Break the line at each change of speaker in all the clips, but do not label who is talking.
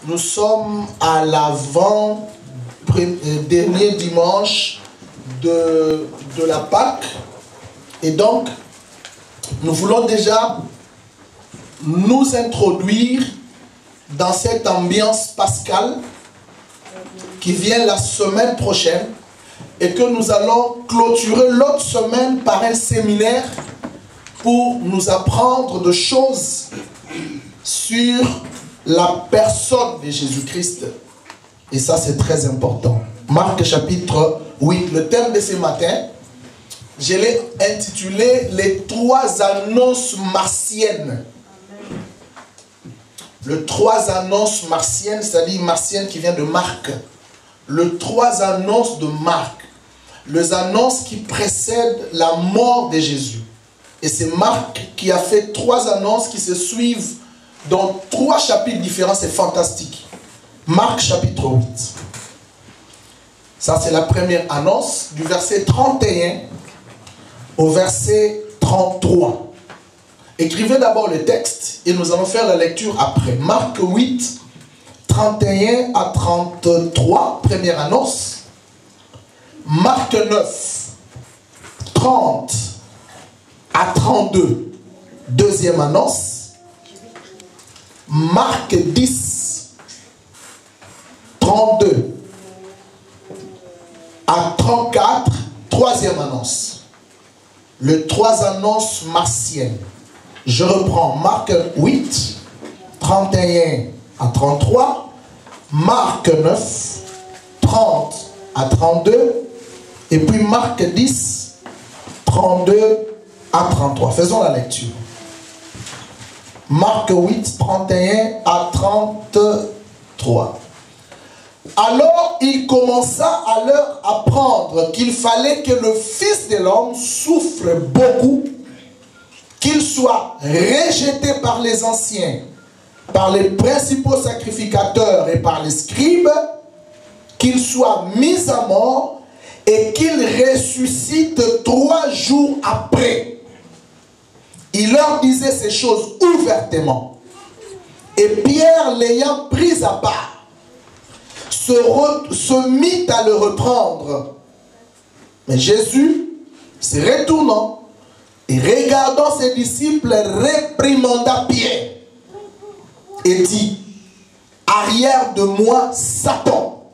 Nous sommes à l'avant-dernier dimanche de la Pâque. Et donc, nous voulons déjà nous introduire dans cette ambiance pascale qui vient la semaine prochaine et que nous allons clôturer l'autre semaine par un séminaire pour nous apprendre de choses sur la personne de Jésus-Christ. Et ça, c'est très important. Marc chapitre 8. Le thème de ce matin, je l'ai intitulé « Les trois annonces martiennes ». Les trois annonces martiennes, c'est-à-dire martienne qui vient de Marc. Les trois annonces de Marc. Les annonces qui précèdent la mort de Jésus. Et c'est Marc qui a fait trois annonces qui se suivent dans trois chapitres différents. C'est fantastique. Marc chapitre 8. Ça, c'est la première annonce du verset 31 au verset 33. Écrivez d'abord le texte et nous allons faire la lecture après. Marc 8, 31 à 33, première annonce. Marc 9, 30 à 32, deuxième annonce. Marc 10, 32 à 34, troisième annonce. Les trois annonces martiennes. Je reprends Marc 8, 31 à 33, Marc 9, 30 à 32, et puis Marc 10, 32 à 33. Faisons la lecture. Marc 8, 31 à 33. Alors il commença à leur apprendre qu'il fallait que le Fils de l'homme souffre beaucoup, qu'il soit rejeté par les anciens, par les principaux sacrificateurs et par les scribes, qu'il soit mis à mort et qu'il ressuscite 3 jours après. Il leur disait ces choses ouvertement. Et Pierre, l'ayant pris à part, se mit à le reprendre. Mais Jésus, se retournant et regardant ses disciples, réprimanda Pierre et dit: arrière de moi, Satan,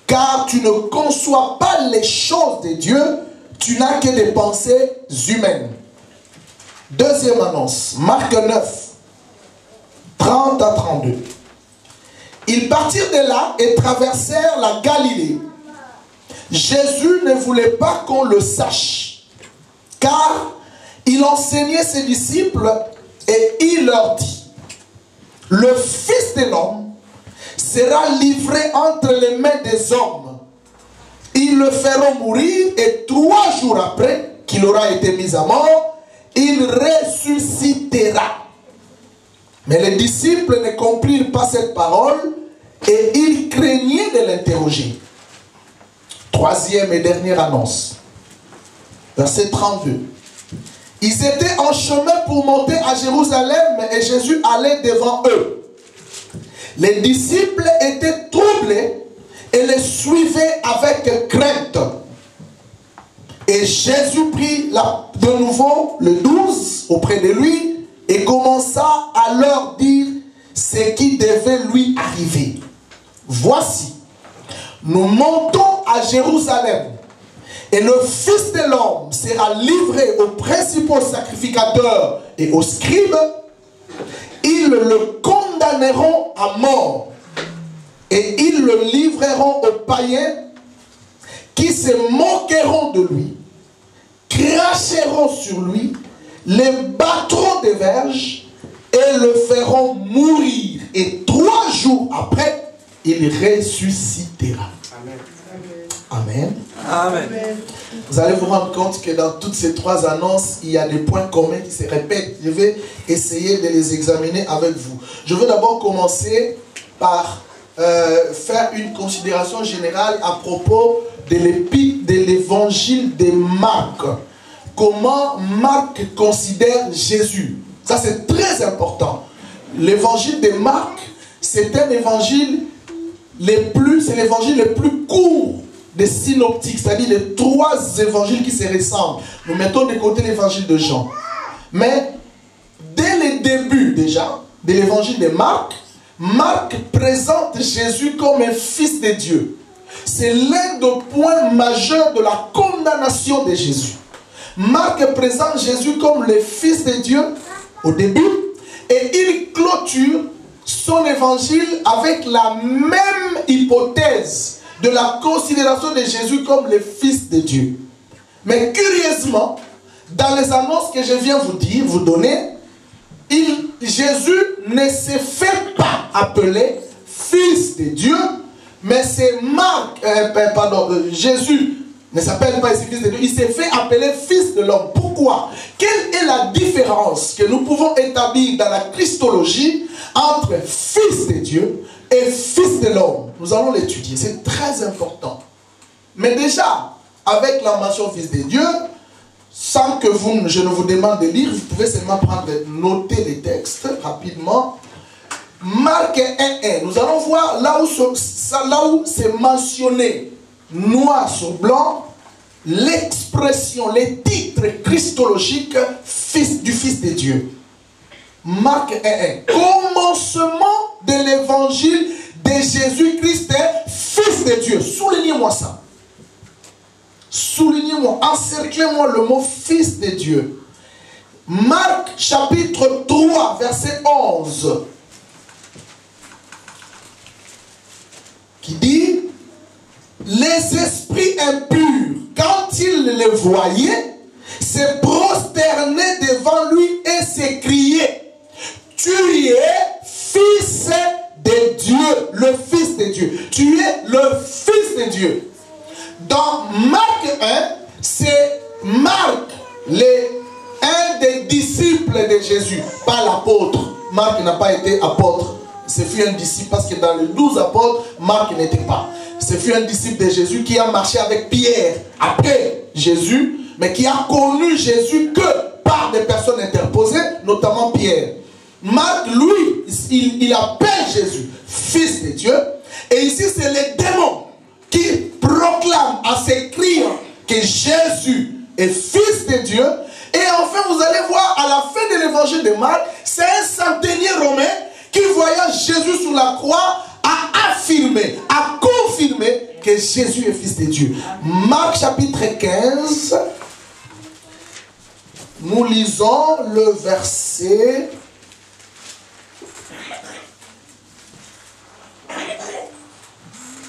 car tu ne conçois pas les choses de Dieu, tu n'as que des pensées humaines. Deuxième annonce, Marc 9, 30 à 32. Ils partirent de là et traversèrent la Galilée. Jésus ne voulait pas qu'on le sache, car il enseignait ses disciples et il leur dit: le Fils de l'homme sera livré entre les mains des hommes. Ils le feront mourir et 3 jours après qu'il aura été mis à mort, il ressuscitera. Mais les disciples ne comprirent pas cette parole et ils craignaient de l'interroger. Troisième et dernière annonce. Verset 32. Ils étaient en chemin pour monter à Jérusalem et Jésus allait devant eux. Les disciples étaient troublés et les suivaient avec crainte. Et Jésus prit de nouveau le 12 auprès de lui et commença à leur dire ce qui devait lui arriver. Voici, nous montons à Jérusalem et le Fils de l'homme sera livré aux principaux sacrificateurs et aux scribes. Ils le condamneront à mort et ils le livreront aux païens qui se moqueront de lui, cracheront sur lui, les battront des verges et le feront mourir. Et 3 jours après, il ressuscitera. Amen. Amen. Amen. Vous allez vous rendre compte que dans toutes ces 3 annonces, il y a des points communs qui se répètent. Je vais essayer de les examiner avec vous. Je veux d'abord commencer par faire une considération générale à propos de l'évangile de Marc. Comment Marc considère Jésus. Ça, c'est très important. L'évangile de Marc, c'est un évangile c'est l'évangile le plus court des synoptiques, c'est-à-dire les 3 évangiles qui se ressemblent. Nous mettons de côté l'évangile de Jean. Mais dès le début déjà de l'évangile de Marc, Marc présente Jésus comme un fils de Dieu. C'est l'un des points majeurs de la condamnation de Jésus. Marc présente Jésus comme le fils de Dieu au début et il clôture son évangile avec la même hypothèse de la considération de Jésus comme le fils de Dieu. Mais curieusement, dans les annonces que je viens vous donner, Jésus ne se fait pas appeler fils de Dieu, mais c'est Jésus ne s'appelle pas ici fils de Dieu, il s'est fait appeler fils de l'homme. Pourquoi? Quelle est la différence que nous pouvons établir dans la Christologie entre fils de Dieu et fils de l'homme? Nous allons l'étudier, c'est très important. Mais déjà, avec la mention fils de Dieu, sans que je ne vous demande de lire, vous pouvez seulement noter les textes rapidement. Marc 1.1, nous allons voir là où c'est mentionné noir sur blanc l'expression, les titres christologiques du Fils de Dieu. Marc 1.1, commencement de l'évangile de Jésus-Christ, Fils de Dieu. Soulignez-moi ça. Soulignez-moi, encerclez-moi le mot Fils de Dieu. Marc chapitre 3, verset 11. Qui dit: les esprits impurs, quand ils le voyaient, se prosternaient devant lui et s'écriaient: tu es fils de Dieu, le Fils de Dieu. Tu es le Fils de Dieu. Dans Marc 1, c'est Marc, un des disciples de Jésus, pas l'apôtre. Marc n'a pas été apôtre. Ce fut un disciple, parce que dans les 12 apôtres, Marc n'était pas. Ce fut un disciple de Jésus qui a marché avec Pierre après Jésus, mais qui a connu Jésus que par des personnes interposées, notamment Pierre. Marc, lui, il appelle Jésus Fils de Dieu. Et ici, c'est les démons qui proclament à ses criants que Jésus est Fils de Dieu. Et enfin, vous allez voir, à la fin de l'évangile de Marc, c'est un centenier romain qui, voyant Jésus sur la croix, a affirmé, a confirmé que Jésus est Fils de Dieu. Marc chapitre 15, nous lisons le verset...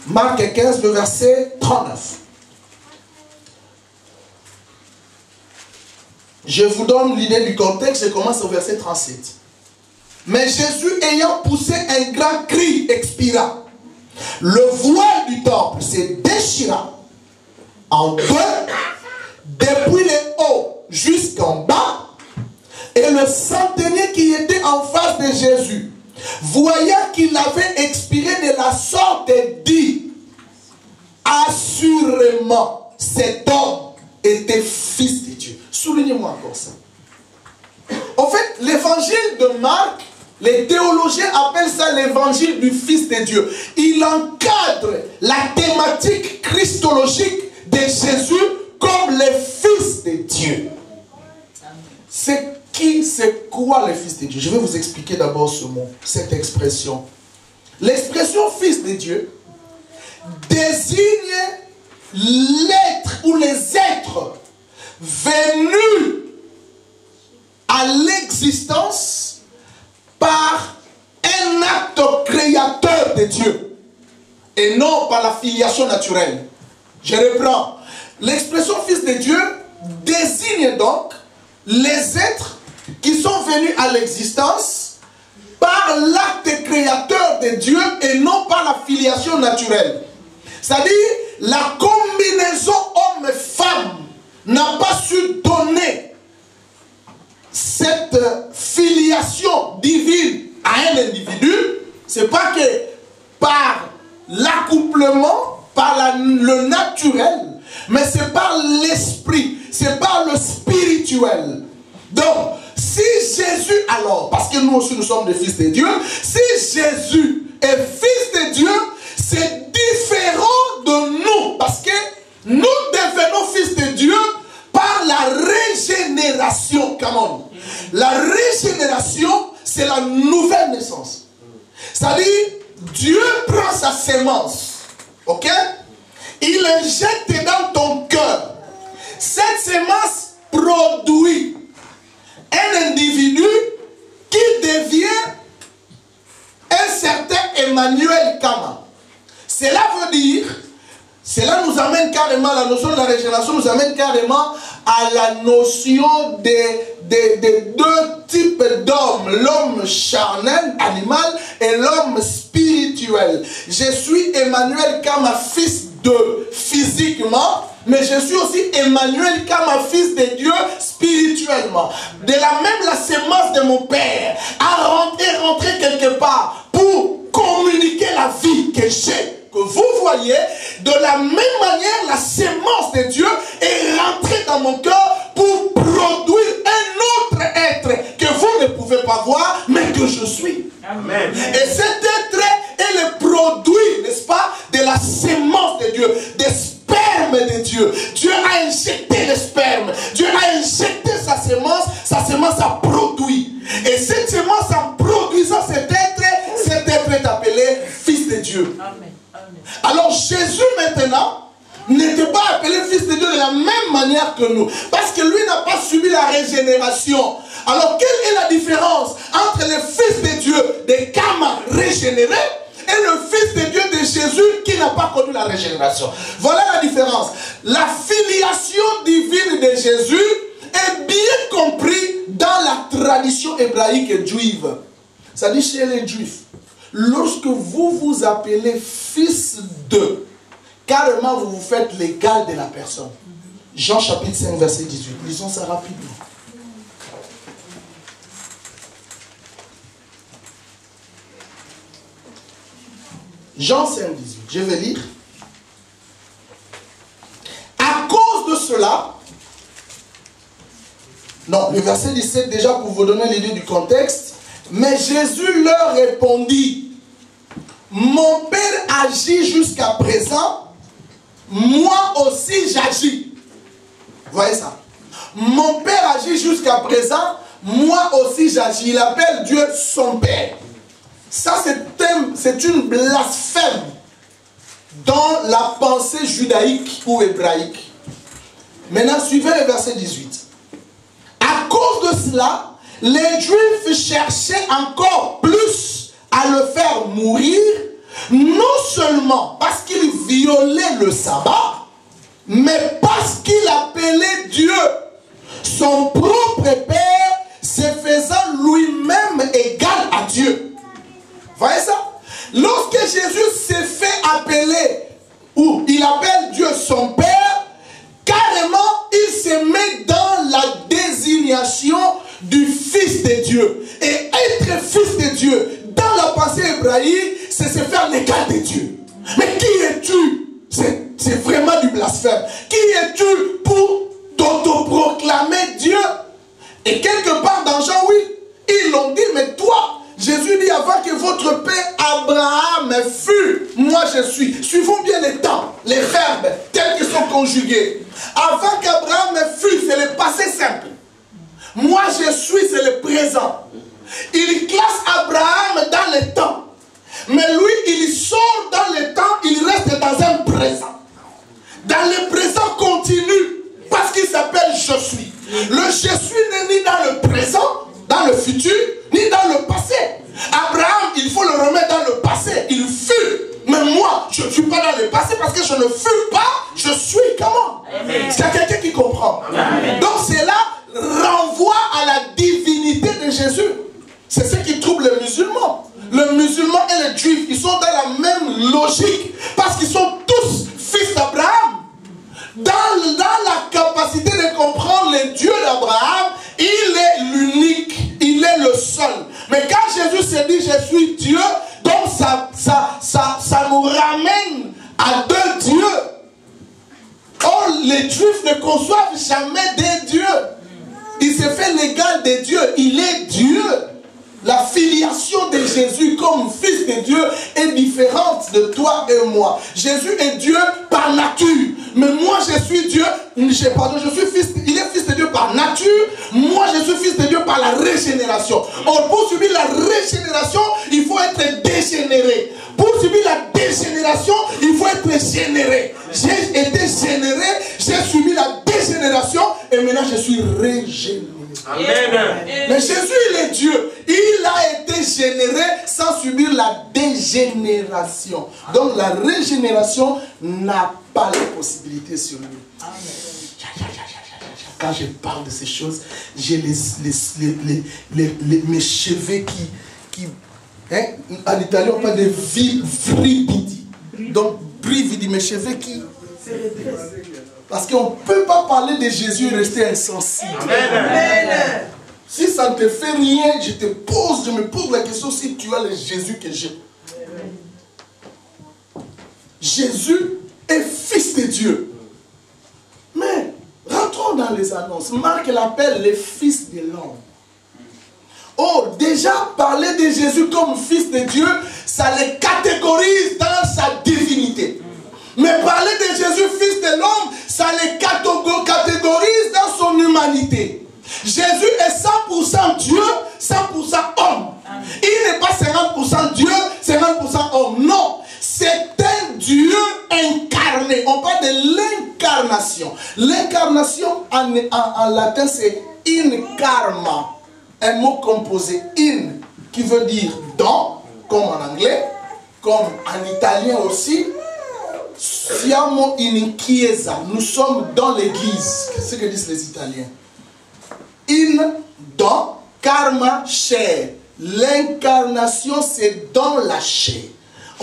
Marc 15, le verset 39. Je vous donne l'idée du contexte, je commence au verset 37. Mais Jésus, ayant poussé un grand cri, expira. Le voile du temple se déchira en deux, depuis le haut jusqu'en bas, et le centenier qui était en face de Jésus, voyant qu'il avait expiré de la sorte, dit: assurément, cet homme était Fils de Dieu. Soulignez-moi encore ça. En fait, l'évangile de Marc, les théologiens appellent ça l'évangile du Fils de Dieu. Il encadre la thématique christologique de Jésus comme le Fils de Dieu. C'est quoi le Fils de Dieu? Je vais vous expliquer d'abord ce mot, cette expression. L'expression Fils de Dieu désigne l'être ou les êtres venus à l'existence par un acte créateur de Dieu et non par la filiation naturelle. Je reprends. L'expression Fils de Dieu désigne donc les êtres qui sont venus à l'existence par l'acte créateur de Dieu et non par la filiation naturelle. C'est-à-dire, la combinaison homme-femme n'a pas su donner cette filiation divine à un individu. C'est pas que par l'accouplement, par le naturel, mais c'est par l'esprit, c'est par le spirituel. Donc, si Jésus alors, parce que nous aussi nous sommes des fils de Dieu, si Jésus et fils de Dieu, c'est différent de nous. Parce que nous devenons fils de Dieu par la régénération. Come on. La régénération, c'est la nouvelle naissance. C'est-à-dire, Dieu prend sa sémence. Ok? Il l'injecte dans ton cœur. Cette sémence produit un individu qui devient un certain Emmanuel Kama. Cela veut dire, cela nous amène carrément, la notion de la régénération nous amène carrément à la notion des deux types d'hommes, l'homme charnel, animal, et l'homme spirituel. Je suis Emmanuel Kama, fils de physiquement, mais je suis aussi Emmanuel Kama, fils de Dieu spirituellement. De la même, la sémence de mon père est rentrée quelque part pour communiquer la vie que j'ai. Que vous voyez, de la même manière, la sémence de Dieu est rentrée dans mon cœur pour produire un autre être que vous ne pouvez pas voir, mais que je suis. Amen. Et cet être est le produit, n'est-ce pas, de la sémence de Dieu, des spermes de Dieu. Dieu a injecté le sperme, Dieu a injecté sa sémence a produit. Et cette sémence, en produisant cet être est appelé fils de Dieu. Amen. Alors Jésus maintenant n'était pas appelé fils de Dieu de la même manière que nous. Parce que lui n'a pas subi la régénération. Alors quelle est la différence entre le fils de Dieu des Kama régénérés et le fils de Dieu de Jésus qui n'a pas connu la régénération? Voilà la différence. La filiation divine de Jésus est bien compris dans la tradition hébraïque et juive. C'est-à-dire chez les Juifs. Lorsque vous vous appelez fils de, carrément vous vous faites l'égal de la personne. Jean chapitre 5 verset 18. Lisons ça rapidement. Jean 5, 18. Je vais lire. À cause de cela, non, le verset 17 déjà pour vous donner l'idée du contexte, mais Jésus leur répondit, mon Père agit jusqu'à présent, moi aussi j'agis. Vous voyez ça? Mon Père agit jusqu'à présent, moi aussi j'agis. Il appelle Dieu son Père. Ça c'est une blasphème dans la pensée judaïque ou hébraïque. Maintenant suivez le verset 18. À cause de cela, les Juifs cherchaient encore plus à le faire mourir, non seulement parce qu'il violait le sabbat, mais parce qu'il appelait Dieu son propre Père, se faisant lui-même égal à Dieu. Voyez ça? Lorsque Jésus s'est fait appeler, ou il appelle Dieu son Père, carrément il se met dans la désignation du Fils de Dieu. Et être Fils de Dieu, dans la pensée hébraïque, c'est se faire l'égal de Dieu. Mais qui es-tu? C'est vraiment du blasphème. Qui es-tu pour t'autoproclamer Dieu? Et quelque part dans Jean 8, ils l'ont dit, mais toi, Jésus dit, avant que votre père Abraham fût, moi je suis. Suivons bien les temps, les verbes, tels qu'ils sont conjugués. Avant qu'Abraham fût, c'est le passé simple. Moi je suis, c'est le présent. Il classe Abraham dans le temps. Mais lui, il sort dans le temps, il reste dans un présent. Dans le présent continu, parce qu'il s'appelle je suis. Le je suis n'est ni dans le présent, dans le futur, ni dans le passé. Abraham, il faut le remettre dans le passé. Il fut. Mais moi, je ne suis pas dans le passé parce que je ne fus pas, je suis. Comment? Est-ce qu'il y a quelqu'un qui comprend? Amen. Donc cela renvoie à la divinité de Jésus. C'est ce qui trouble les musulmans. Le musulman et les juifs, ils sont dans la même logique parce qu'ils sont tous fils d'Abraham. Dans la capacité de comprendre le Dieu d'Abraham, il est l'unique, il est le seul. Mais quand Jésus se dit je suis Dieu, donc ça nous ramène à deux dieux. Or, les Juifs ne conçoivent jamais des dieux. Il se fait l'égal des dieux, il est Dieu. La filiation de Jésus comme fils de Dieu est différente de toi et moi. Jésus est Dieu par nature. Mais moi je suis Dieu, je suis fils, il est fils de Dieu par nature. Moi je suis fils de Dieu par la régénération. Or pour subir la régénération, il faut être dégénéré. Pour subir la dégénération, il faut être généré. J'ai été généré, j'ai subi la dégénération et maintenant je suis régénéré. Amen. Mais Jésus, il est Dieu. Il a été généré sans subir la dégénération. Donc la régénération n'a pas la possibilité sur lui. Amen. Quand je parle de ces choses, j'ai mes cheveux qui hein? En italien on parle de brividi. Donc brividi, mes cheveux qui se redressent. Parce qu'on ne peut pas parler de Jésus et rester insensible. Amen. Si ça ne te fait rien, je me pose la question si tu as le Jésus que j'ai. Jésus est fils de Dieu. Mais rentrons dans les annonces. Marc l'appelle le fils de l'homme. Oh, déjà parler de Jésus comme fils de Dieu, ça le catégorise dans sa divinité. Mais parler de Jésus, fils de l'homme, ça les catégorise dans son humanité. Jésus est 100% Dieu, 100% homme. Il n'est pas 50% Dieu, 50% homme. Non, c'est un Dieu incarné. On parle de l'incarnation. L'incarnation en latin, c'est incarma. Un mot composé, in, qui veut dire dans, comme en anglais, comme en italien aussi. Siamo in chiesa, nous sommes dans l'église. Qu'est-ce que disent les Italiens? In, dans, karma, chair. L'incarnation, c'est dans la chair.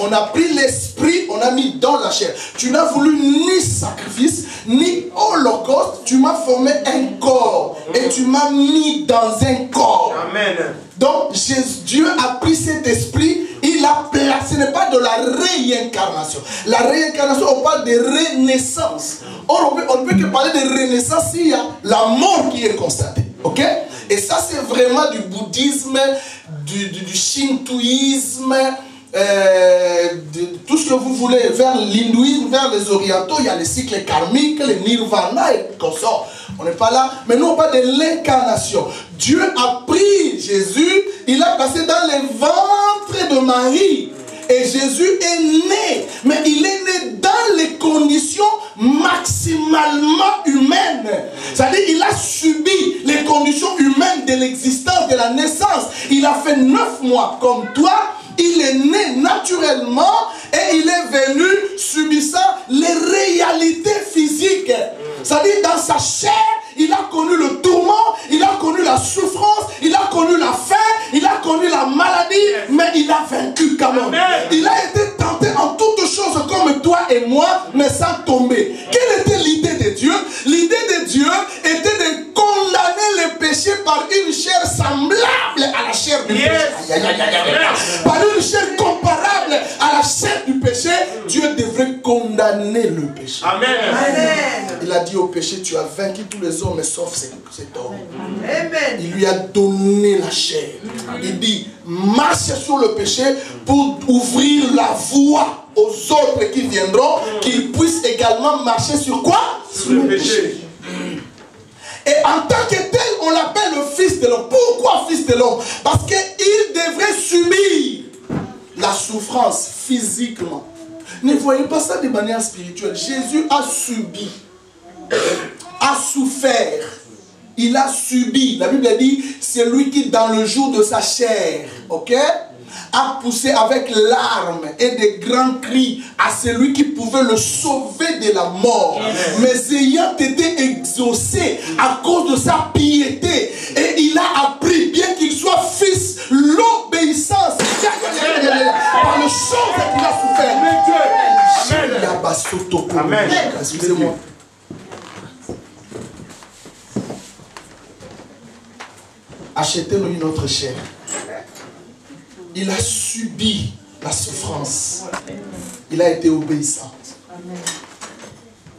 On a pris l'esprit, on a mis dans la chair. Tu n'as voulu ni sacrifice, ni holocauste. Tu m'as formé un corps et tu m'as mis dans un corps. Amen. Donc Dieu a pris cet esprit, il l'a placé. Ce n'est pas de la réincarnation. La réincarnation, on parle de renaissance. Or, on ne peut que parler de renaissance s'il y a la mort qui est constatée. Ok? Et ça, c'est vraiment du bouddhisme, du shintoïsme, tout ce que vous voulez, vers l'hindouisme, vers les orientaux. Il y a les cycles karmiques, les nirvana et tout ça. On n'est pas là, mais nous on parle de l'incarnation. Dieu a pris Jésus, il l'a passé dans le ventre de Marie. Et Jésus est né, mais il est né dans les conditions maximalement humaines. C'est-à-dire qu'il a subi les conditions humaines de l'existence, de la naissance. Il a fait 9 mois comme toi. Il est né naturellement et il est venu subissant les réalités physiques. C'est-à-dire dans sa chair, il a connu le tourment, il a connu la souffrance, il a connu la faim, il a connu la maladie, mais il a vaincu quand même. Il a été tenté en toutes choses comme toi et moi, mais sans tomber. Quelle était l'idée de Dieu? L'idée de Dieu était de condamner le péché par une chair semblable à la chair du péché. Par une chair comparable à la chair du péché, Dieu devrait condamner le péché. Amen. Il a dit au péché, tu as vaincu tous les hommes sauf cet homme. Amen. Il lui a donné la chair. Il dit, marche sur le péché pour ouvrir la voie aux autres qui viendront, qu'ils puissent également marcher sur quoi? Sur le péché. Et en tant que tel, on l'appelle le fils de l'homme. Pourquoi fils de l'homme? Parce qu'il devrait subir la souffrance physiquement. Ne voyez pas ça de manière spirituelle. Jésus a subi, a souffert, il a subi. La Bible dit, c'est lui qui dans le jour de sa chair, ok, a poussé avec larmes et des grands cris à celui qui pouvait le sauver de la mort. Mais ayant été exaucé à cause de sa piété, et il a appris, bien qu'il soit fils, l'obéissance par le chose qu'il a souffert. Amen. Excusez-moi. Achetez-nous une autre chair. Il a subi la souffrance. Il a été obéissant.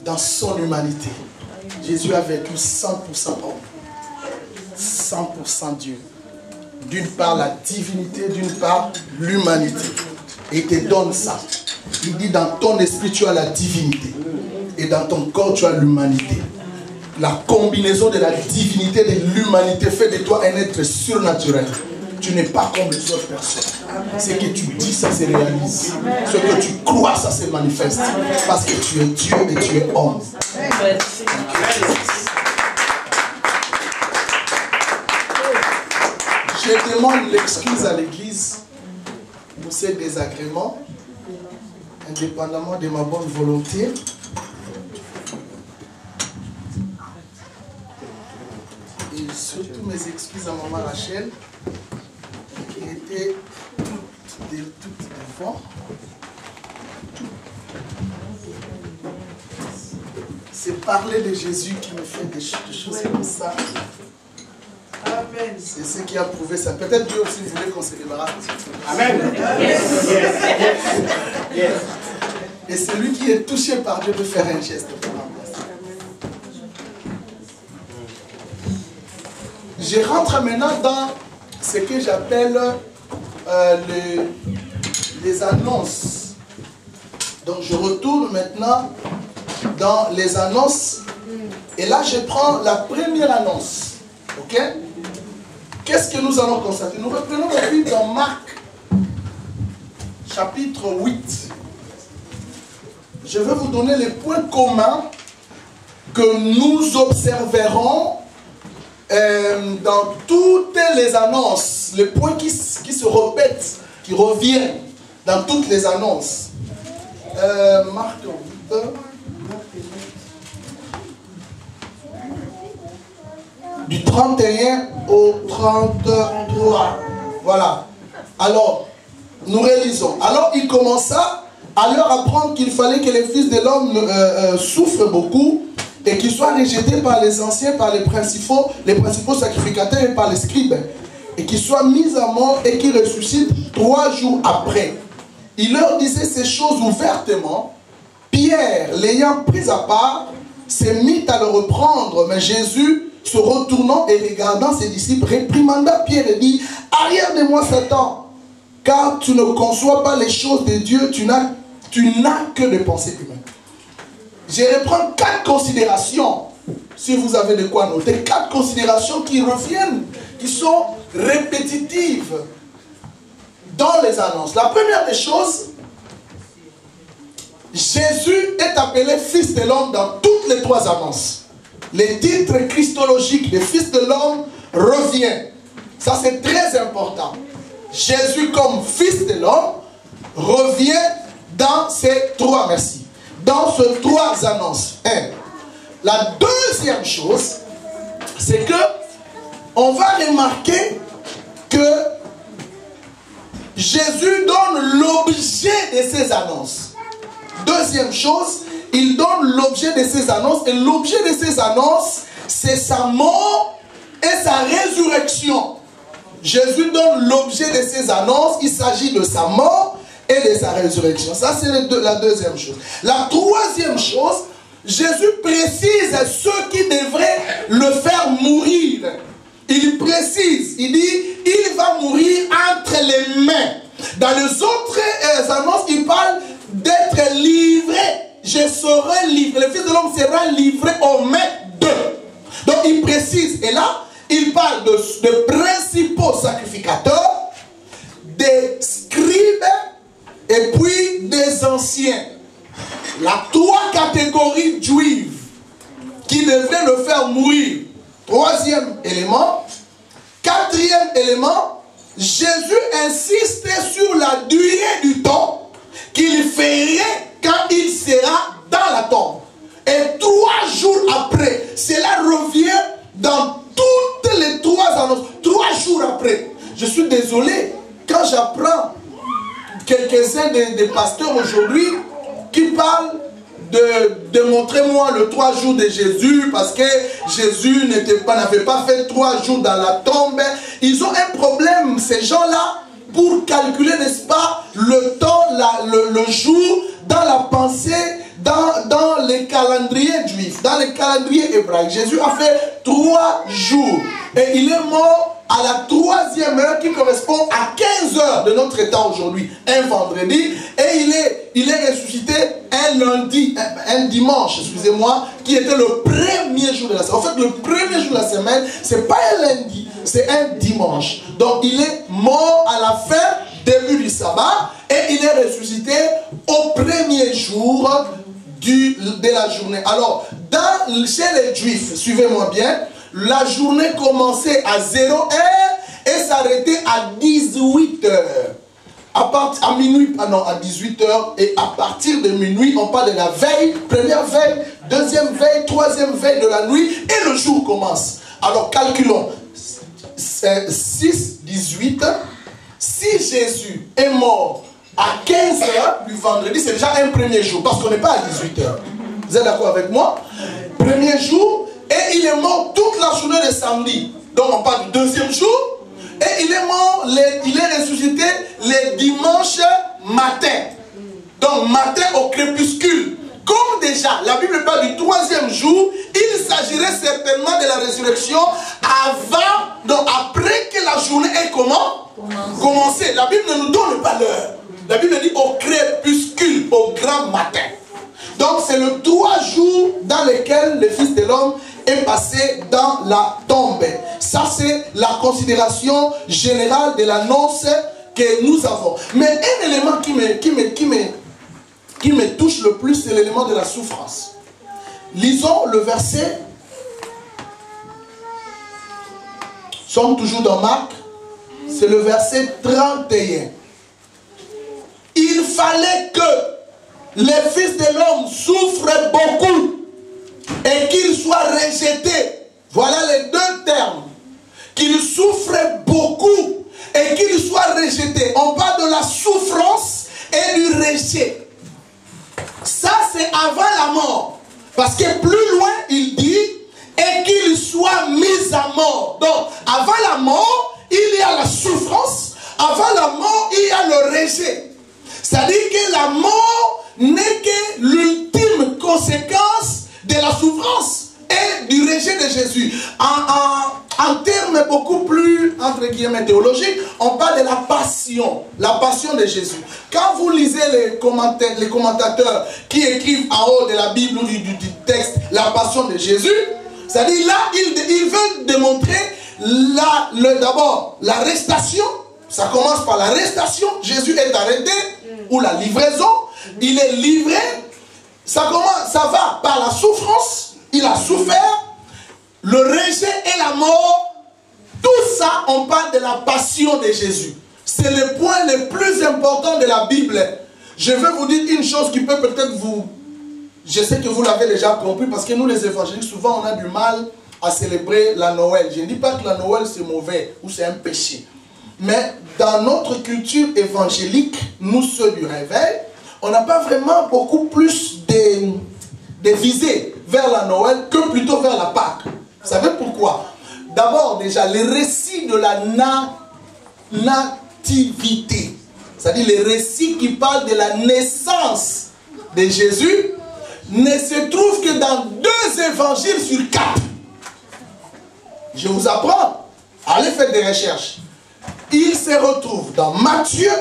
Dans son humanité. Jésus a vécu 100% homme. 100% Dieu. D'une part la divinité, d'une part l'humanité. Et il te donne ça. Il dit dans ton esprit tu as la divinité. Et dans ton corps tu as l'humanité. La combinaison de la divinité et de l'humanité fait de toi un être surnaturel. Tu n'es pas comme les autres personnes. Ce que tu dis, ça se réalise. Ce que tu crois, ça se manifeste. Parce que tu es Dieu et tu es homme. Je demande l'excuse à l'église pour ces désagréments, indépendamment de ma bonne volonté. Et surtout mes excuses à maman Rachel, qui était toute devant. C'est parler de Jésus qui me fait des choses comme ça. Amen. C'est ce qui a prouvé ça. Peut-être Dieu aussi voulait qu'on se débarrasse. Amen. Yes. Yes. Yes. Et celui qui est touché par Dieu peut faire un geste pour l'embrasser. Je rentre maintenant dans ce que j'appelle les annonces. Donc je retourne maintenant dans les annonces. Et là je prends la première annonce. Ok? Qu'est-ce que nous allons constater? Nous reprenons la Bible dans Marc, chapitre 8. Je vais vous donner les points communs que nous observerons dans toutes les annonces. Les points qui se répètent, qui reviennent dans toutes les annonces. Marc 8. Du 31 au 33. Voilà. Alors, nous réalisons. Alors, il commença à leur apprendre qu'il fallait que les fils de l'homme souffrent beaucoup et qu'ils soient rejetés par les anciens, par les principaux sacrificateurs et par les scribes, et qu'ils soient mis à mort et qu'ils ressuscitent 3 jours après. Il leur disait ces choses ouvertement. Pierre, l'ayant pris à part, s'est mis à le reprendre, mais Jésus, se retournant et regardant ses disciples, réprimanda Pierre et dit: arrière de moi, Satan, car tu ne conçois pas les choses de Dieu, tu n'as que des pensées humaines. Je reprends 4 considérations, si vous avez de quoi noter, 4 considérations qui reviennent, qui sont répétitives dans les annonces. La première des choses, Jésus est appelé Fils de l'homme dans toutes les 3 annonces. Les titres christologiques des Fils de l'homme reviennent. Ça c'est très important. Jésus comme Fils de l'homme revient dans ces 3, merci, dans ces 3 annonces. La deuxième chose, c'est que on va remarquer que Jésus donne l'objet de ces annonces. Deuxième chose, il donne l'objet de ces annonces. Et l'objet de ces annonces, c'est sa mort et sa résurrection. Jésus donne l'objet de ces annonces. Il s'agit de sa mort et de sa résurrection. Ça, c'est la deuxième chose. La troisième chose, Jésus précise ceux qui devraient le faire mourir. Il précise, il dit, il va mourir entre les mains. Dans les autres annonces, il parle d'être livré. Je serai livré. Le Fils de l'homme sera livré aux mains d'eux. Donc il précise. Et là, il parle de principaux sacrificateurs, des scribes et puis des anciens. La 3 catégories juives qui devraient le faire mourir. 3e élément. 4e élément, Jésus insiste sur la durée du temps qu'il ferait quand il sera dans la tombe. Et 3 jours après, cela revient dans toutes les 3 annonces. 3 jours après. Je suis désolé, quand j'apprends quelques-uns des pasteurs aujourd'hui qui parlent de montrer-moi le 3 jours de Jésus parce que Jésus n'avait pas fait 3 jours dans la tombe. Ils ont un problème, ces gens-là, pour calculer, n'est-ce pas, le temps, le jour, dans la pensée, dans les calendriers juifs, dans les calendriers hébraïques. Jésus a fait 3 jours et il est mort à la 3e heure qui correspond à 15 heures de notre temps aujourd'hui, un vendredi, et il est ressuscité un lundi, un dimanche, excusez-moi, qui était le premier jour de la semaine. En fait, le premier jour de la semaine, c'est pas un lundi, c'est un dimanche. Donc, il est mort à la fin, début du sabbat, et il est ressuscité au premier jour de la journée. Alors, chez les Juifs, suivez-moi bien, la journée commençait à 0 heure et s'arrêtait à 18 heures. À minuit, à 18 heures, et à partir de minuit, on parle de la veille, première veille, deuxième veille, troisième veille de la nuit, et le jour commence. Alors calculons, 6, 18, si Jésus est mort à 15 heures du vendredi, c'est déjà un premier jour, parce qu'on n'est pas à 18 heures. Vous êtes d'accord avec moi? Premier jour, et il est mort toute la journée de samedi. Donc on parle du deuxième jour. Et il est mort, il est ressuscité les dimanches matin. Donc matin au crépuscule. Comme déjà, la Bible parle du troisième jour, il s'agirait certainement de la résurrection avant, donc après que la journée ait commencé. La Bible ne nous donne pas l'heure. La Bible dit au crépuscule, au grand matin. Donc c'est le 3 jours dans lesquels le Fils de l'homme est passé dans la tombe. Ça c'est la considération générale de l'annonce que nous avons. Mais un élément qui me touche le plus, c'est l'élément de la souffrance. Lisons le verset. Nous sommes toujours dans Marc. C'est le verset 31. Il fallait que le Fils de l'homme souffre beaucoup et qu'il soit rejeté. Voilà les deux termes. Qu'il souffre beaucoup et qu'il soit rejeté. On parle de la souffrance et du rejet. Ça, c'est avant la mort. Parce que plus loin, il dit, et qu'il soit mis à mort. Donc, avant la mort, il y a la souffrance. Avant la mort, il y a le rejet. C'est-à-dire que la mort n'est que l'ultime conséquence de la souffrance et du rejet de Jésus. En termes beaucoup plus, entre guillemets, théologiques, on parle de la passion de Jésus. Quand vous lisez les commentateurs qui écrivent en haut de la Bible ou du texte la passion de Jésus, c'est-à-dire là, ils veulent démontrer d'abord l'arrestation. Ça commence par l'arrestation, Jésus est arrêté, ou la livraison, il est livré. Ça va par la souffrance, il a souffert, le rejet et la mort. Tout ça, on parle de la passion de Jésus. C'est le point le plus important de la Bible. Je vais vous dire une chose qui peut peut-être vous... Je sais que vous l'avez déjà compris, parce que nous les évangéliques, souvent on a du mal à célébrer la Noël. Je ne dis pas que la Noël c'est mauvais ou c'est un péché. Mais dans notre culture évangélique, nous ceux du réveil, on n'a pas vraiment beaucoup plus de visées vers la Noël que plutôt vers la Pâque. Vous savez pourquoi? D'abord déjà, les récits de la nativité, c'est-à-dire les récits qui parlent de la naissance de Jésus, ne se trouvent que dans 2 évangiles sur 4. Je vous apprends, allez faire des recherches. Il se retrouve dans Matthieu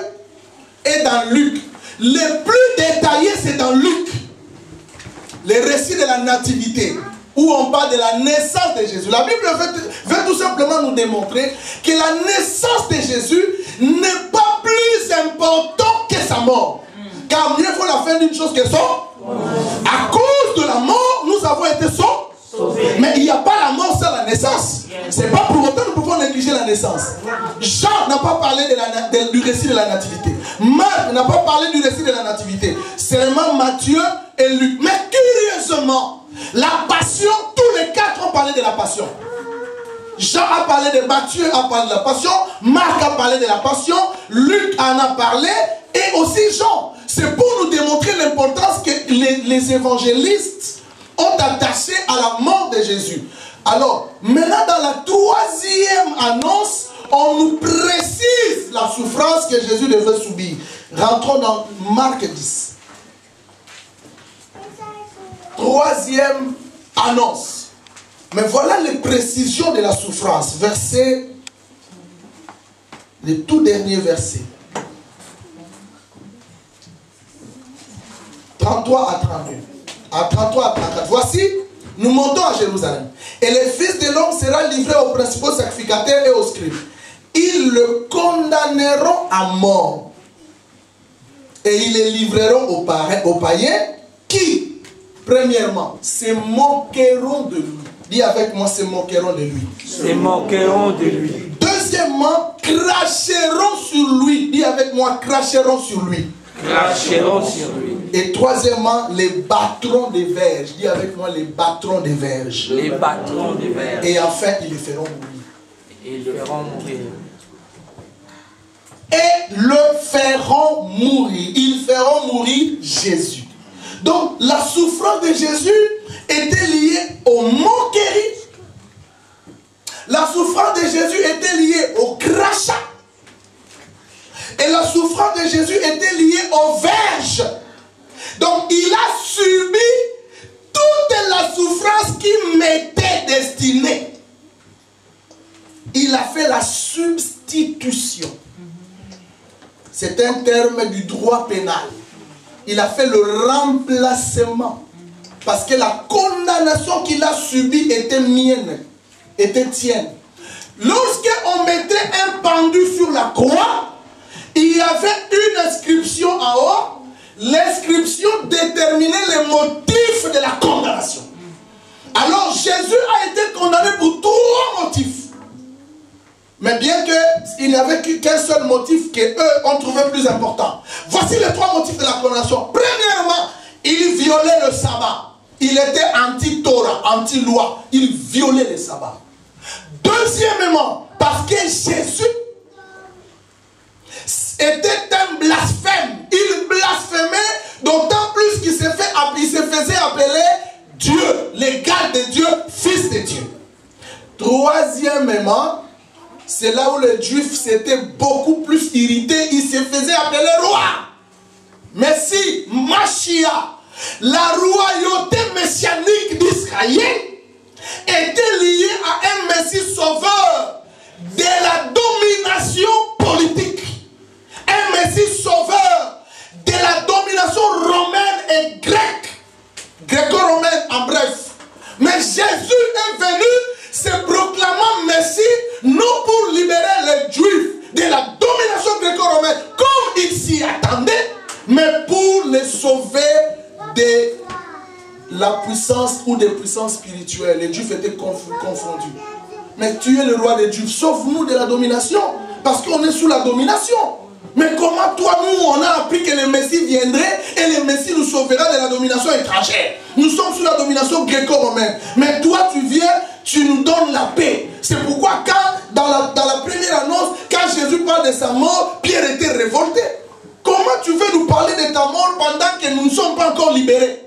et dans Luc. Le plus détaillé, c'est dans Luc. Les récits de la nativité, où on parle de la naissance de Jésus. La Bible veut tout simplement nous démontrer que la naissance de Jésus n'est pas plus importante que sa mort. Car mieux vaut la fin d'une chose que son. À cause de la mort, nous avons été sauvés. Mais il n'y a pas la mort sans la naissance. C'est pas pour autant que nous pouvons négliger la naissance. Jean n'a pas parlé du récit de la nativité. Marc n'a pas parlé du récit de la nativité. Seulement Matthieu et Luc. Mais curieusement, la passion, tous les 4 ont parlé de la passion. Jean a parlé de Matthieu, a parlé de la passion. Marc a parlé de la passion. Luc en a parlé. Et aussi Jean. C'est pour nous démontrer l'importance que les évangélistes ont attaché à la mort de Jésus. Alors, maintenant dans la 3e annonce, on nous précise la souffrance que Jésus devait subir. Rentrons dans Marc 10. 3e annonce. Mais voilà les précisions de la souffrance. Verset le tout dernier verset. 33 à 32. À 33 à 34. Voici, nous montons à Jérusalem. Et le Fils de l'homme sera livré aux principaux sacrificateurs et aux scribes. Ils le condamneront à mort. Et ils le livreront aux païens qui, premièrement, se moqueront de lui. Dis avec moi, se moqueront de lui.
Se moqueront de lui.
Deuxièmement, cracheront sur lui. Dis avec moi, cracheront sur lui.
Cracheront sur lui.
Et troisièmement, les battront des verges. Dis avec moi, les battront des verges.
Les battront des verges.
Et enfin, ils le feront mourir.
Et le feront mourir.
Et le feront mourir. Ils feront mourir Jésus. Donc, la souffrance de Jésus était liée aux moqueries. La souffrance de Jésus était liée au crachat. Et la souffrance de Jésus était liée aux verges. Donc, il a subi toute la souffrance qui m'était destinée. Il a fait la substitution. C'est un terme du droit pénal. Il a fait le remplacement. Parce que la condamnation qu'il a subie était mienne, était tienne. Lorsqu'on mettait un pendu sur la croix, il y avait une inscription en haut. L'inscription déterminait les motifs de la condamnation. Alors Jésus a été condamné pour 3 motifs. Mais bien qu'il n'y avait qu'un seul motif qu'eux ont trouvé plus important. Voici les 3 motifs de la condamnation. Premièrement, il violait le sabbat. Il était anti-Torah, anti-loi. Il violait le sabbat. Deuxièmement, parce que Jésus était un blasphème. Il blasphémait, d'autant plus qu'il se faisait appeler Dieu, l'égal de Dieu, fils de Dieu. Troisièmement, c'est là où les Juifs s'étaient beaucoup plus irrités. Ils se faisaient appeler roi. Messie, Mashiach, la royauté messianique d'Israël était liée à un Messie sauveur de la domination politique. Un Messie sauveur de la domination romaine et grecque. Gréco-romaine en bref. Mais Jésus est venu se proclamant Messie non pour libérer les Juifs de la domination gréco-romaine comme ils s'y attendaient, mais pour les sauver de la puissance ou des puissances spirituelles. Les Juifs étaient confondus. Mais tu es le roi des Juifs, sauve-nous de la domination, parce qu'on est sous la domination. Mais comment toi, nous, on a appris que le Messie viendrait et le Messie nous sauvera de la domination étrangère. Nous sommes sous la domination gréco-romaine. Mais toi, tu viens, tu nous donnes la paix. C'est pourquoi quand, dans la première annonce, quand Jésus parle de sa mort, Pierre était révolté. Comment tu veux nous parler de ta mort pendant que nous ne sommes pas encore libérés?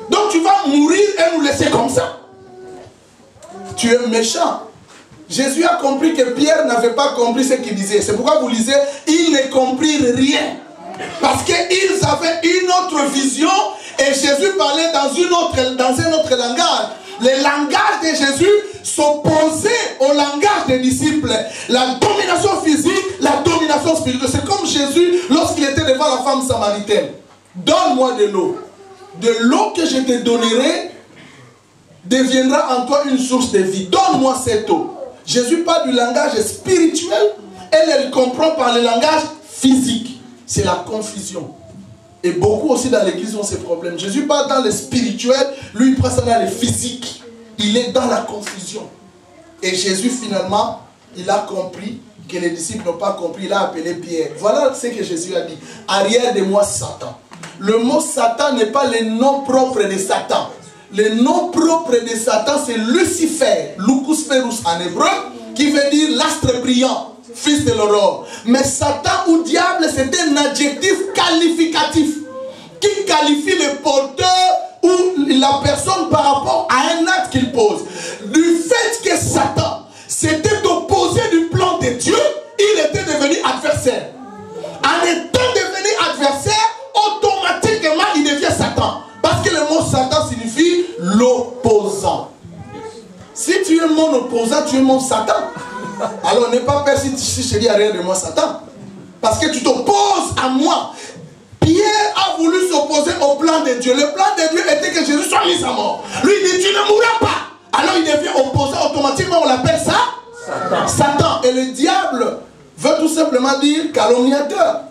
Donc tu vas mourir et nous laisser comme ça. Tu es méchant. Jésus a compris que Pierre n'avait pas compris ce qu'il disait. C'est pourquoi vous lisez, ils ne comprirent rien. Parce qu'ils avaient une autre vision et Jésus parlait dans un autre langage. Le langage de Jésus s'opposait au langage des disciples. La domination physique, la domination spirituelle. C'est comme Jésus lorsqu'il était devant la femme samaritaine. Donne-moi de l'eau. De l'eau que je te donnerai deviendra en toi une source de vie. Donne-moi cette eau. Jésus parle du langage spirituel. Elle comprend par le langage physique. C'est la confusion. Et beaucoup aussi dans l'église ont ces problèmes. Jésus parle dans le spirituel, lui il prend ça dans le physique. Il est dans la confusion. Et Jésus finalement, il a compris que les disciples n'ont pas compris. Il a appelé Pierre. Voilà ce que Jésus a dit. Arrière de moi Satan. Le mot Satan n'est pas le nom propre de Satan. Le nom propre de Satan c'est Lucifer, Lucus Ferus en hébreu, qui veut dire l'astre brillant, fils de l'aurore. Mais Satan ou diable c'est un adjectif qualificatif qui qualifie le porteur ou la personne par rapport à un acte qu'il pose. Du fait que Satan s'était opposé du plan de Dieu, il était devenu adversaire. En étant devenu adversaire, automatiquement il devient Satan. Parce que le mot Satan signifie l'opposant. Si tu es mon opposant, tu es mon Satan. Alors n'aie pas peur si je dis arrière de moi, Satan. Parce que tu t'opposes à moi. Pierre a voulu s'opposer au plan de Dieu. Le plan de Dieu était que Jésus soit mis à mort. Lui il dit, tu ne mourras pas. Alors il devient opposé automatiquement, on l'appelle ça Satan. Satan. Et le diable veut tout simplement dire calomniateur.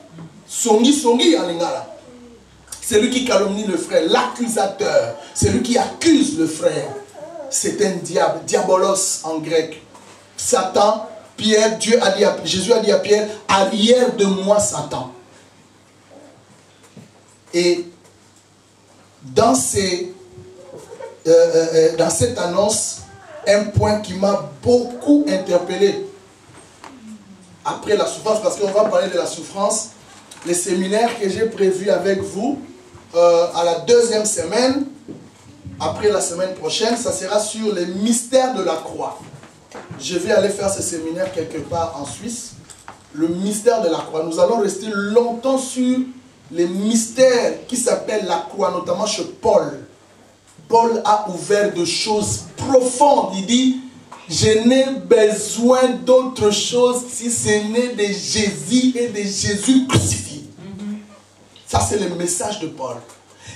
Songi songi en lingala. C'est lui qui calomnie le frère, l'accusateur. C'est lui qui accuse le frère. C'est un diable, diabolos en grec. Satan, Pierre, Jésus a dit à Pierre, arrière de moi Satan. Et dans cette annonce, un point qui m'a beaucoup interpellé après la souffrance, parce qu'on va parler de la souffrance, les séminaires que j'ai prévus avec vous à la 2e semaine, après la semaine prochaine, ça sera sur les mystères de la croix. Je vais aller faire ce séminaire quelque part en Suisse. Le mystère de la croix. Nous allons rester longtemps sur les mystères qui s'appellent la croix, notamment chez Paul. Paul a ouvert de choses profondes. Il dit, je n'ai besoin d'autre chose si ce n'est de Jésus et de Jésus crucifié. Ça, c'est le message de Paul.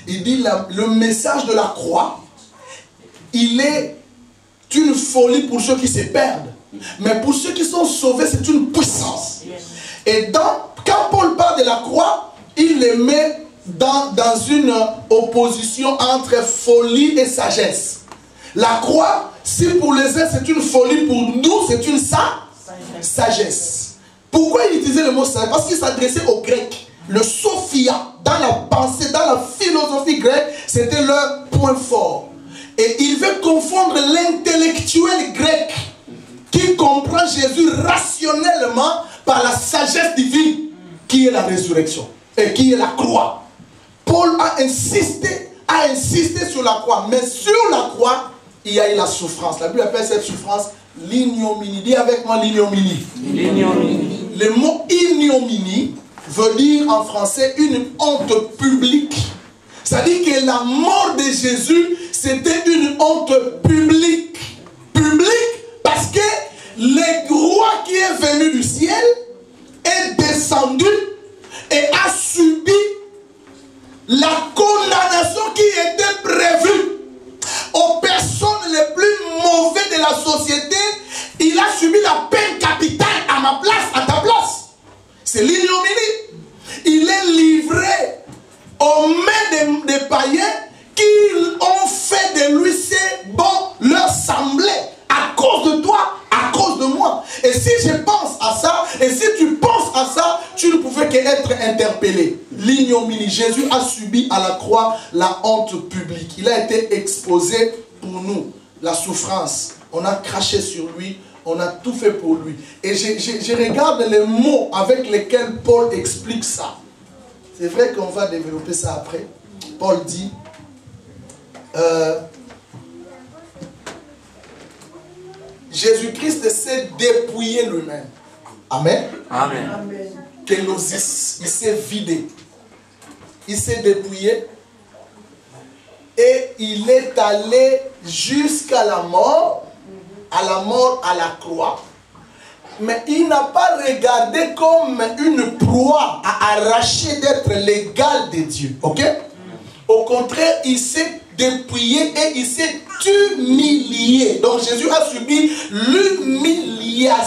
Il dit, le message de la croix, il est une folie pour ceux qui se perdent. Mais pour ceux qui sont sauvés, c'est une puissance. Et quand Paul parle de la croix, il les met dans une opposition entre folie et sagesse. La croix, si pour les uns c'est une folie, pour nous c'est une sagesse. Pourquoi il utilisait le mot sagesse? Parce qu'il s'adressait aux Grecs. Le Sophia, dans la pensée, dans la philosophie grecque, c'était leur point fort. Et il veut confondre l'intellectuel grec qui comprend Jésus rationnellement par la sagesse divine qui est la résurrection et qui est la croix. Paul a insisté sur la croix, mais sur la croix, il y a eu la souffrance. La Bible appelle cette souffrance l'ignominie. Dis avec moi l'ignominie. L'ignominie. Le mot ignominie veut dire en français une honte publique. C'est-à-dire que la mort de Jésus, c'était une honte publique. Publique parce que le roi qui est venu du ciel est descendu et a subi la condamnation qui était prévue aux personnes les plus mauvaises de la société. Il a subi la peine capitale à ma place, à ta place. C'est l'ignominie. Il est livré aux mains des païens qui ont fait de lui ces bons leur semblait à cause de toi, à cause de moi. Et si je pense à ça, et si tu penses à ça, tu ne pouvais qu'être interpellé. L'ignominie. Jésus a subi à la croix la honte publique. Il a été exposé pour nous. La souffrance. On a craché sur lui. On a tout fait pour lui. Et je regarde les mots avec lesquels Paul explique ça. C'est vrai qu'on va développer ça après. Paul dit, Jésus-Christ s'est dépouillé lui-même. Amen.
Amen.
Kénosis, il s'est vidé. Il s'est dépouillé. Et il est allé jusqu'à la mort à la croix. Mais il n'a pas regardé comme une proie à arracher d'être l'égal de Dieu. Ok? Au contraire, il s'est dépouillé et il s'est humilié. Donc Jésus a subi l'humiliation.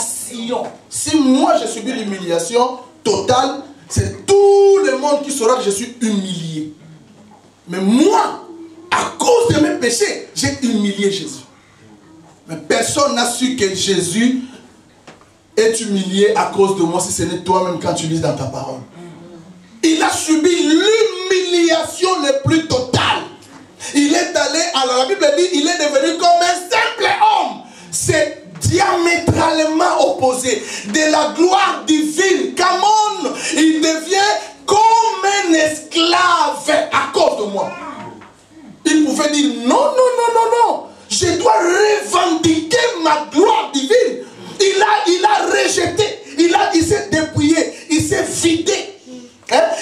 Si moi j'ai subi l'humiliation totale, c'est tout le monde qui saura que je suis humilié. Mais moi, à cause de mes péchés, j'ai humilié Jésus. Mais personne n'a su que Jésus est humilié à cause de moi, si ce n'est toi-même quand tu lis dans ta parole. Il a subi l'humiliation la plus totale. Il est allé, alors la Bible dit, il est devenu comme un simple homme. C'est diamétralement opposé. De la gloire divine, come on, il devient comme un esclave à cause de moi. Il pouvait dire, non, je dois revendiquer ma gloire divine. Il a rejeté, il s'est dépouillé, il s'est vidé.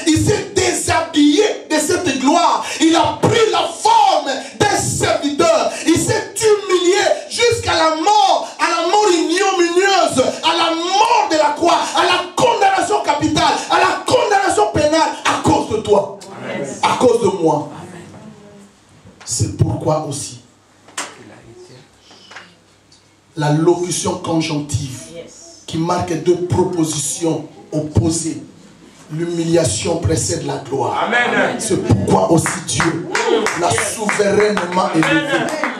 Il s'est déshabillé de cette gloire. Il a pris la forme d'un serviteur. Il s'est humilié jusqu'à la mort ignominieuse, moi. C'est pourquoi aussi la locution conjonctive qui marque deux propositions opposées. L'humiliation précède la gloire. C'est pourquoi aussi Dieu l'a souverainement élevé.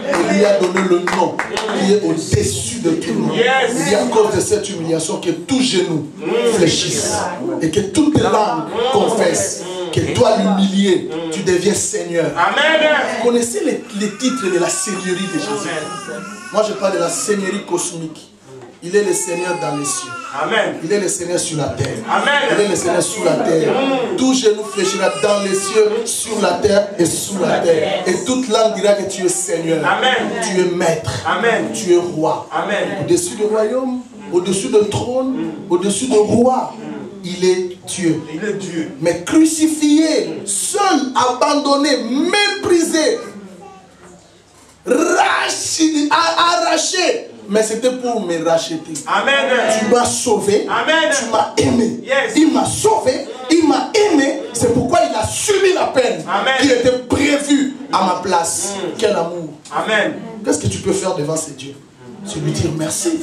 Il lui a donné le nom qui est au-dessus de tout nom. Il dit à cause de cette humiliation que tout genou fléchisse et que toute langue confesse que toi l'humilié, tu deviens Seigneur. Vous connaissez les titres de la Seigneurie de Jésus? Moi je parle de la Seigneurie cosmique. Il est le Seigneur dans les cieux. Amen. Il est le Seigneur sur la terre. Amen. Il est le Seigneur sous la terre. Tout genou fléchira dans les cieux, sur la terre et sous la terre. Et toute langue dira que tu es Seigneur. Amen. Tu es maître. Amen. Tu es roi. Amen. Au-dessus du royaume, au-dessus du trône, au-dessus du roi. Il est Dieu. Il est Dieu. Mais crucifié, seul, abandonné, méprisé, arraché. Mais c'était pour me racheter. Amen. Tu m'as sauvé. Amen. Tu m'as aimé. Yes. Il m'a sauvé. Il m'a aimé. C'est pourquoi il a subi la peine. Amen. Qui était prévue à ma place. Quel amour. Amen. Qu'est-ce que tu peux faire devant ces dieux? C'est lui dire merci.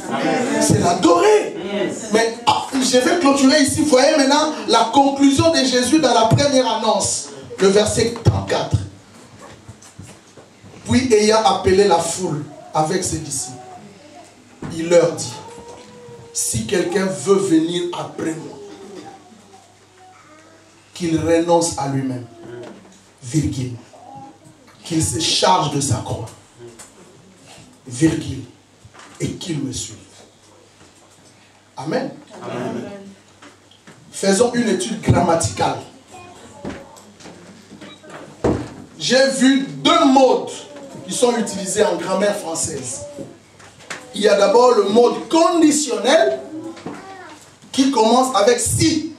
C'est l'adorer. Yes. Mais je vais clôturer ici. Vous voyez maintenant la conclusion de Jésus dans la première annonce. Le verset 34. Puis ayant appelé la foule avec ses disciples, il leur dit, si quelqu'un veut venir après moi, qu'il renonce à lui-même, virgule, qu'il se charge de sa croix, virgule, et qu'il me suive. Amen. Amen. Faisons une étude grammaticale. J'ai vu deux modes qui sont utilisés en grammaire française. Il y a d'abord le mode conditionnel qui commence avec si.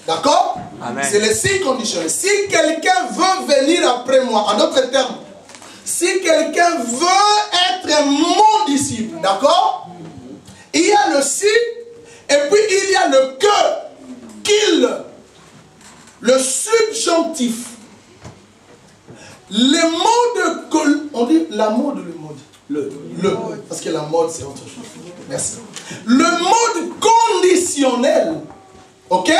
D'accord? C'est le si conditionnel. Si quelqu'un veut venir après moi, en d'autres termes, si quelqu'un veut être mon disciple, d'accord? Il y a le si et puis il y a le que, qu'il, le subjonctif. Le mode, on dit la mode ou le mode? Le, parce que la mode c'est autre chose. Merci. Le mode conditionnel, ok,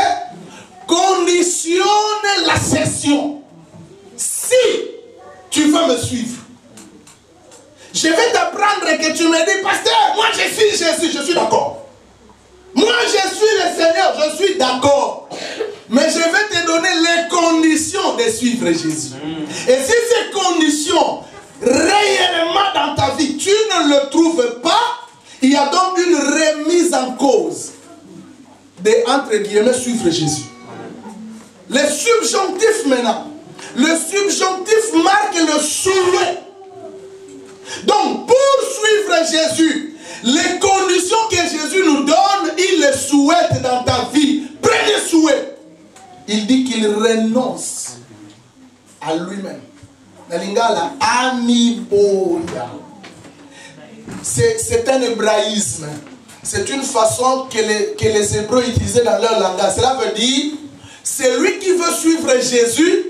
conditionne la session. Si tu veux me suivre, je vais t'apprendre que tu me dis, pasteur, moi je suis Jésus, je suis d'accord. Moi je suis le Seigneur, je suis d'accord. Mais je vais te donner les conditions de suivre Jésus. Et si ces conditions réellement dans ta vie, tu ne le trouves pas, il y a donc une remise en cause de, entre guillemets, suivre Jésus. Le subjonctif maintenant. Le subjonctif marque le souhait. Donc, pour suivre Jésus, les conditions que Jésus nous donne, il les souhaite dans ta vie. Premier souhait. Il dit qu'il renonce à lui-même. C'est un hébraïsme. C'est une façon que les Hébreux utilisaient dans leur langage. Cela veut dire, celui qui veut suivre Jésus,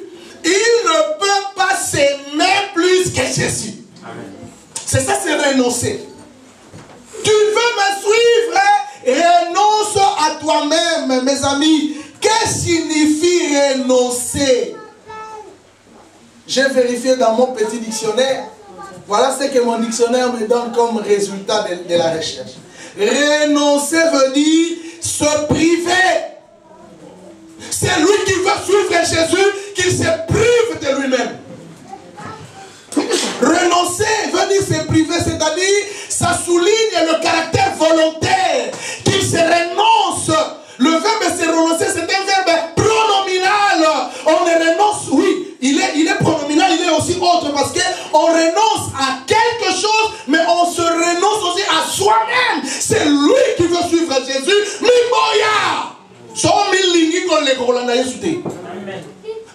il ne peut pas s'aimer plus que Jésus. C'est ça, c'est renoncer. Tu veux me suivre, renonce à toi-même, mes amis. Que signifie renoncer? J'ai vérifié dans mon petit dictionnaire. Voilà ce que mon dictionnaire me donne comme résultat de la recherche. Renoncer veut dire se priver. C'est lui qui veut suivre Jésus, qu'il se prive de lui-même. Renoncer veut dire se priver, c'est-à-dire ça souligne le caractère volontaire, qu'il se renonce. Le verbe se renoncer, c'est un verbe pronominal. On renonce, oui, il est pronominal, il est aussi autre, parce qu'on renonce à quelque chose, mais on se renonce aussi à soi-même. C'est lui qui veut suivre Jésus. Miboya!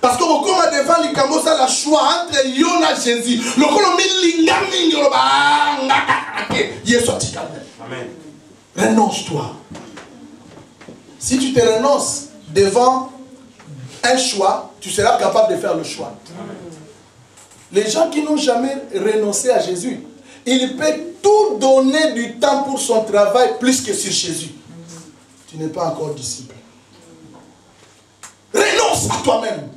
Parce que on commence devant les camos à la choix entre Yona et Jésus. Le Amen. Renonce-toi. Si tu te renonces devant un choix, tu seras capable de faire le choix. Les gens qui n'ont jamais renoncé à Jésus, ils peuvent tout donner du temps pour son travail plus que sur Jésus. Tu n'es pas encore disciple. Renonce à toi-même.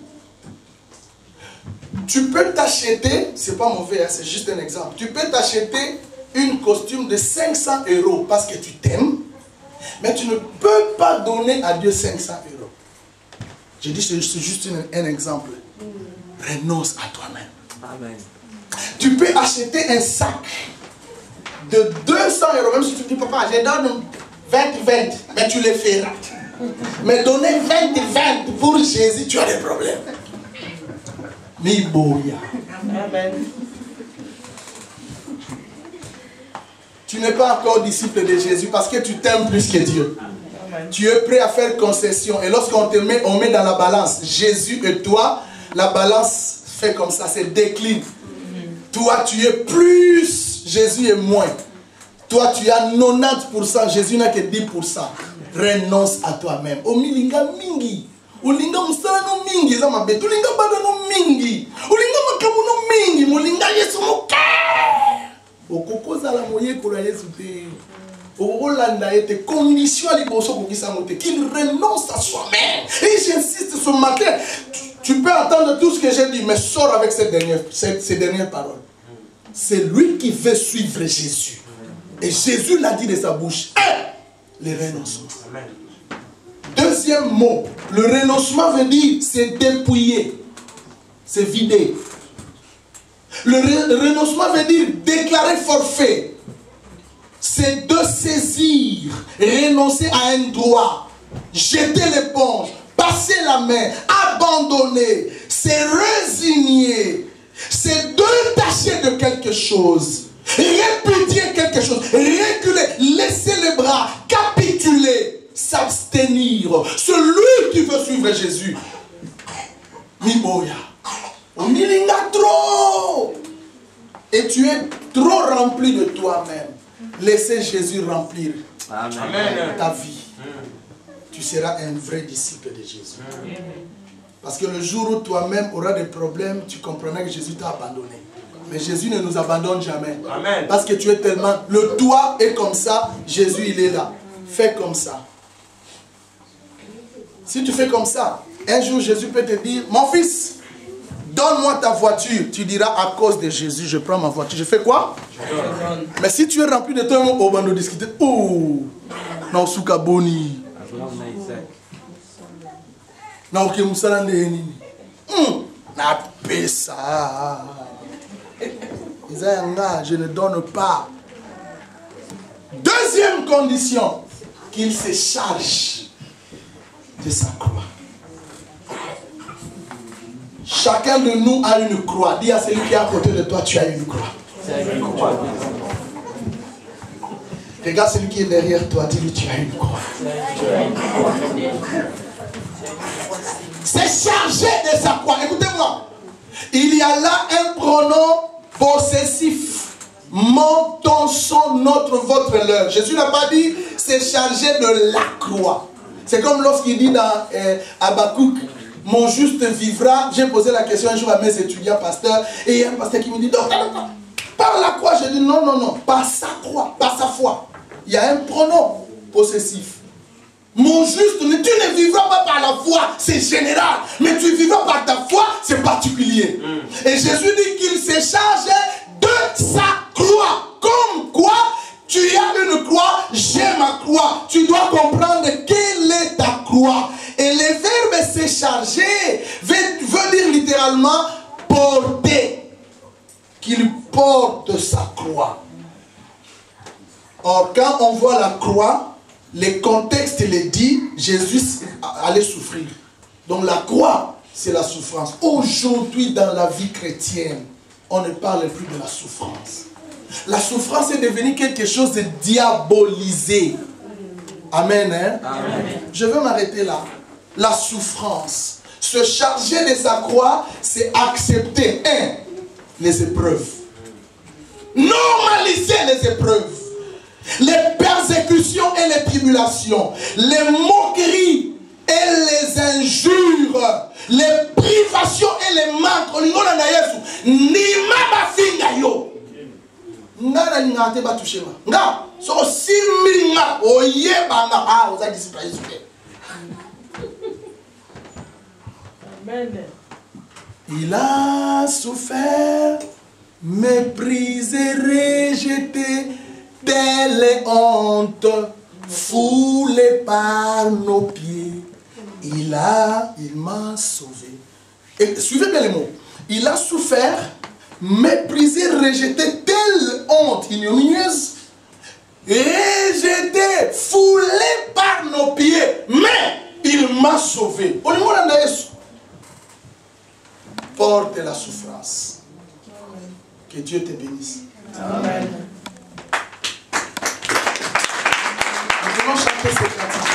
Tu peux t'acheter, c'est pas mauvais, hein, c'est juste un exemple. Tu peux t'acheter une costume de 500 € parce que tu t'aimes, mais tu ne peux pas donner à Dieu 500 €. Je dis c'est juste un exemple. Renonce à toi-même.
Amen.
Tu peux acheter un sac de 200 €, même si tu dis papa, je donne 20-20, mais tu les feras. Mais donner 20-20 pour Jésus, tu as des problèmes. Miboya.
Amen.
Tu n'es pas encore disciple de Jésus parce que tu t'aimes plus que Dieu.
Amen.
Tu es prêt à faire concession. Et lorsqu'on te met, on met dans la balance Jésus et toi, la balance fait comme ça, c'est décline. Toi, tu es plus, Jésus est moins. Toi, tu as 90%, Jésus n'a que 10%. Renonce à toi-même. Omilinga mingi. Olinga musala no mingi za mabe. Olinga bada no mingi. Olinga makamu no mingi. Molinga Yesu moke. Okokoza la moye kola Yesu te. Olanda ete condition à liboso kokisa mote. Qu'il renonce à soi-même. Et j'insiste ce matin. Tu peux entendre tout ce que j'ai dit, mais sors avec ces dernières paroles. C'est lui qui veut suivre Jésus. Et Jésus l'a dit de sa bouche. Le renoncement. Deuxième mot, le renoncement veut dire c'est dépouiller, c'est vider. Le renoncement veut dire déclarer forfait. C'est de saisir, renoncer à un droit, jeter l'éponge, passer la main, abandonner, c'est résigner, c'est détacher de quelque chose. Répudier quelque chose, reculer, laisser les bras, capituler, s'abstenir. Celui qui veut suivre Jésus. Miboya. Omilinga trop. Et tu es trop rempli de toi-même. Laissez Jésus remplir ta vie. Tu seras un vrai disciple de Jésus. Parce que le jour où toi-même auras des problèmes, tu comprendras que Jésus t'a abandonné. Mais Jésus ne nous abandonne jamais.
Amen.
Parce que tu es tellement... Le toi est comme ça, Jésus il est là. Fais comme ça. Si tu fais comme ça, un jour Jésus peut te dire, mon fils, donne-moi ta voiture. Tu diras, à cause de Jésus, je prends ma voiture. Je fais quoi? Mais si tu es rempli de toi, on va nous discuter. Oh, non, souka boni. Non, ok, moussala neni. Na pesa. Je ne donne pas. Deuxième condition, qu'il se charge de sa croix. Chacun de nous a une croix. Dis à celui qui est à côté de toi, tu as une croix. Regarde celui qui est derrière toi, dis-lui, tu as une croix. C'est chargé de sa croix. Écoutez-moi. Il y a là un pronom possessif. Mon, ton, son, notre, votre, leur. Jésus n'a pas dit c'est chargé de la croix. C'est comme lorsqu'il dit dans Habakkuk, mon juste vivra. J'ai posé la question un jour à mes étudiants pasteurs et il y a un pasteur qui me dit par la croix. Je dis non, non, non, par sa croix, par sa foi. Il y a un pronom possessif. Mon juste, tu ne vivras pas par la foi, c'est général. Mais tu vivras par ta foi, c'est particulier. Et Jésus dit qu'il se charge de sa croix. Comme quoi, tu as une croix, j'ai ma croix. Tu dois comprendre quelle est ta croix. Et le verbe se charger veut dire littéralement porter. Qu'il porte sa croix. Or, quand on voit la croix, le contexte le dit, Jésus allait souffrir. Donc la croix, c'est la souffrance. Aujourd'hui, dans la vie chrétienne, on ne parle plus de la souffrance. La souffrance est devenue quelque chose de diabolisé. Amen, hein? Amen. Je veux m'arrêter là. La souffrance. Se charger de sa croix, c'est accepter, les épreuves. Normaliser les épreuves. Les persécutions et les tribulations, les moqueries et les injures les privations et les manques, olingona na Yesu, ni mama finga yo. Nga na linga te ba toucher ma. Nga, so siminga oyeba nga ah oza disciple Jésus.
Amen.
Il a souffert, méprisé, rejeté, telle honte, foulé par nos pieds. Il m'a sauvé. Et suivez bien les mots. Il a souffert, méprisé, rejeté, telle honte ignominieuse, rejeté, foulé par nos pieds. Mais il m'a sauvé. Porte la souffrance. Que Dieu te bénisse.
Amen.
Nous allons chanter ces cantiques.